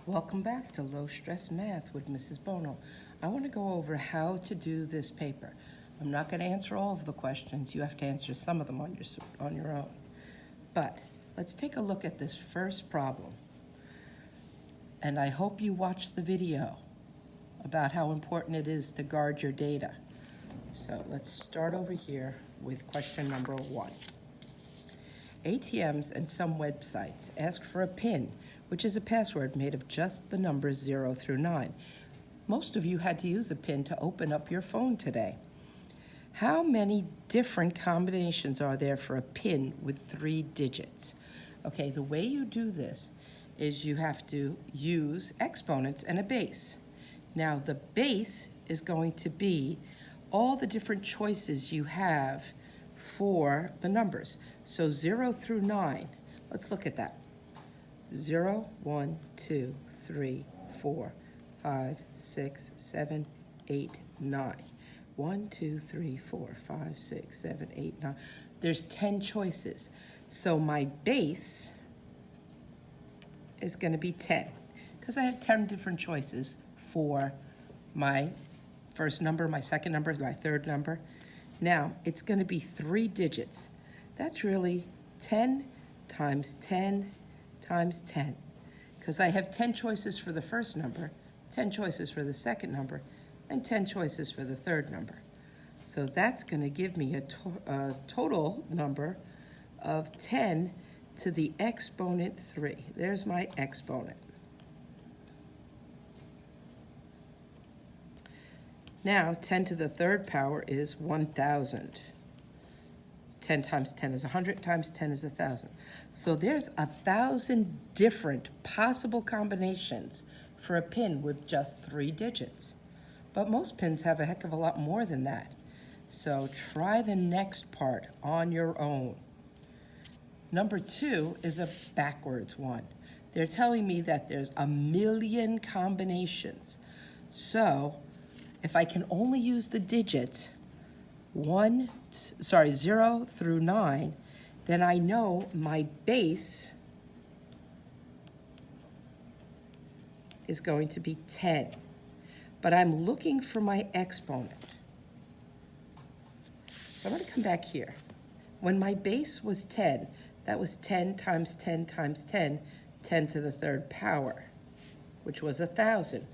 Welcome back to Low Stress Math with Mrs. Bono. I want to go over how to do this paper. I'm not going to answer all of the questions. You have to answer some of them on your own. But let's take a look at this first problem. And I hope you watched the video about how important it is to guard your data. So let's start over here with question number 1. ATMs and some websites ask for a PIN, which is a password made of just the numbers 0 through 9. Most of you had to use a PIN to open up your phone today. How many different combinations are there for a PIN with 3 digits? Okay, the way you do this is you have to use exponents and a base. Now, the base is going to be all the different choices you have for the numbers. So 0 through 9, let's look at that. 0, 1, 2, 3, 4, 5, 6, 7, 8, 9. 1, 2, 3, 4, 5, 6, 7, 8, 9. There's 10 choices. So my base is going to be 10 because I have 10 different choices for my first number, my second number, my third number. Now, it's going to be 3 digits. That's really 10 times 10 times 10, because I have 10 choices for the first number, 10 choices for the second number, and 10 choices for the third number. So that's going to give me a total number of 10 to the exponent 3. There's my exponent. Now, 10 to the third power is 1,000. 10 times 10 is 100, times 10 is 1,000. So there's 1,000 different possible combinations for a PIN with just 3 digits. But most PINs have a heck of a lot more than that. So try the next part on your own. Number 2 is a backwards one. They're telling me that there's 1,000,000 combinations. So if I can only use the digits 0 through 9, then I know my base is going to be 10. But I'm looking for my exponent. So I'm going to come back here. When my base was 10, that was 10 times 10 times 10, 10 to the third power, which was 1,000.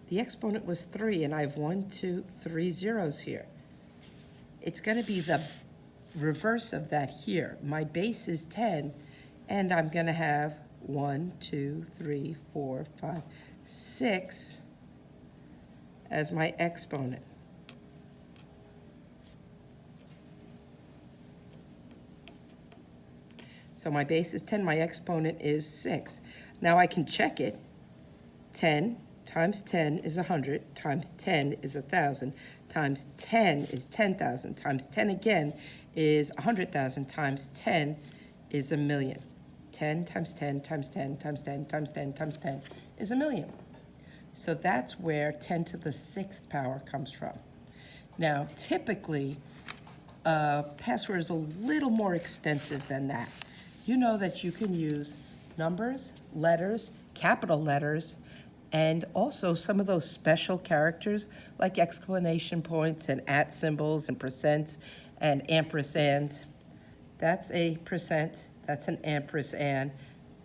The exponent was 3, and I have 1, 2, 3 zeros here. It's going to be the reverse of that here. My base is 10, and I'm going to have 1, 2, 3, 4, 5, 6 as my exponent. So my base is 10, my exponent is 6. Now I can check it. 10 times 10 is 100, times 10 is 1,000, times 10 is 10,000, times 10 again is 100,000, times 10 is 1,000,000. 10 times 10 times 10 times 10 times 10 times 10 is 1,000,000. So that's where 10 to the 6th power comes from. Now, typically, password is a little more extensive than that. You know that you can use numbers, letters, capital letters, and also some of those special characters like exclamation points and @ symbols and percents and ampersands. That's a percent, that's an ampersand,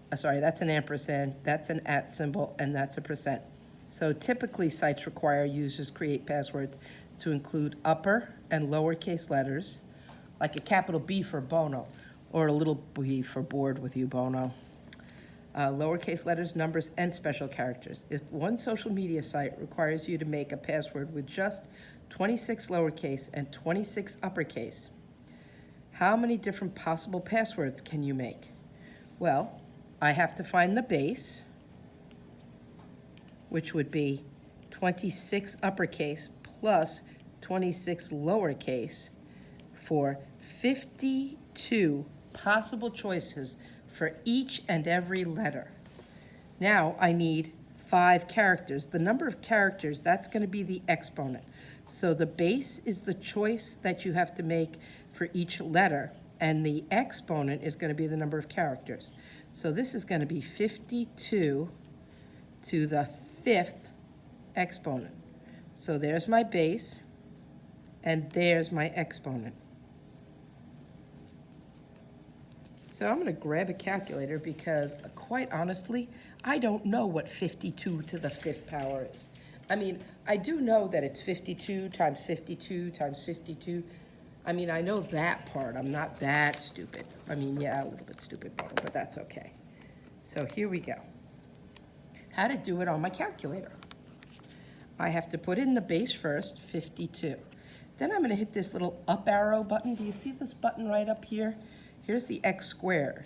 that's an ampersand, that's an @ symbol, and that's a percent. So typically sites require users create passwords to include upper and lowercase letters, like a capital B for Bono, or a little b for bored with you, Bono. Lowercase letters, numbers, and special characters. If one social media site requires you to make a password with just 26 lowercase and 26 uppercase, how many different possible passwords can you make? Well, I have to find the base, which would be 26 uppercase plus 26 lowercase for 52 possible choices for each and every letter. Now I need 5 characters. The number of characters, that's going to be the exponent. So the base is the choice that you have to make for each letter, and the exponent is going to be the number of characters. So this is going to be 52 to the 5th exponent. So there's my base, and there's my exponent. So I'm going to grab a calculator because, quite honestly, I don't know what 52 to the 5th power is. I mean, I do know that it's 52 times 52 times 52. I mean, I know that part. I'm not that stupid. I mean, yeah, a little bit stupid, but that's okay. So here we go. How to do it on my calculator. I have to put in the base first, 52. Then I'm going to hit this little up arrow button. Do you see this button right up here? Here's the x squared.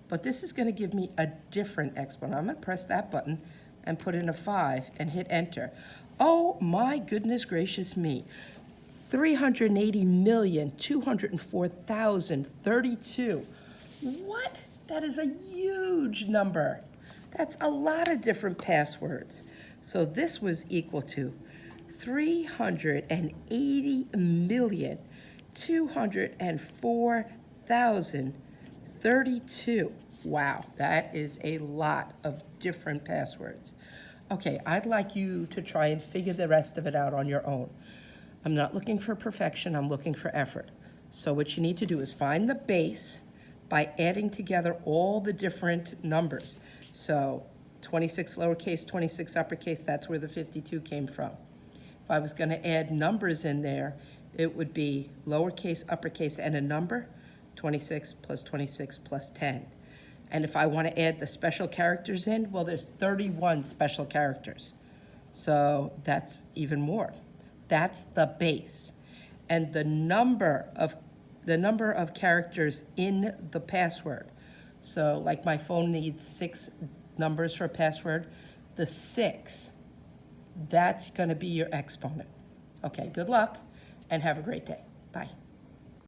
But this is going to give me a different exponent. I'm going to press that button and put in a 5 and hit enter. Oh my goodness gracious me. 380,204,032. What? That is a huge number. That's a lot of different passwords. So this was equal to 380,204,032. Wow, that is a lot of different passwords. Okay, I'd like you to try and figure the rest of it out on your own. I'm not looking for perfection, I'm looking for effort. So what you need to do is find the base by adding together all the different numbers. So 26 lowercase, 26 uppercase, that's where the 52 came from. If I was going to add numbers in there, it would be lowercase, uppercase, and a number, 26 plus 26 plus 10. And if I want to add the special characters in, well, there's 31 special characters. So that's even more. That's the base. And the number of characters in the password. So like my phone needs 6 numbers for a password, the 6, that's going to be your exponent. Okay, good luck and have a great day. Bye.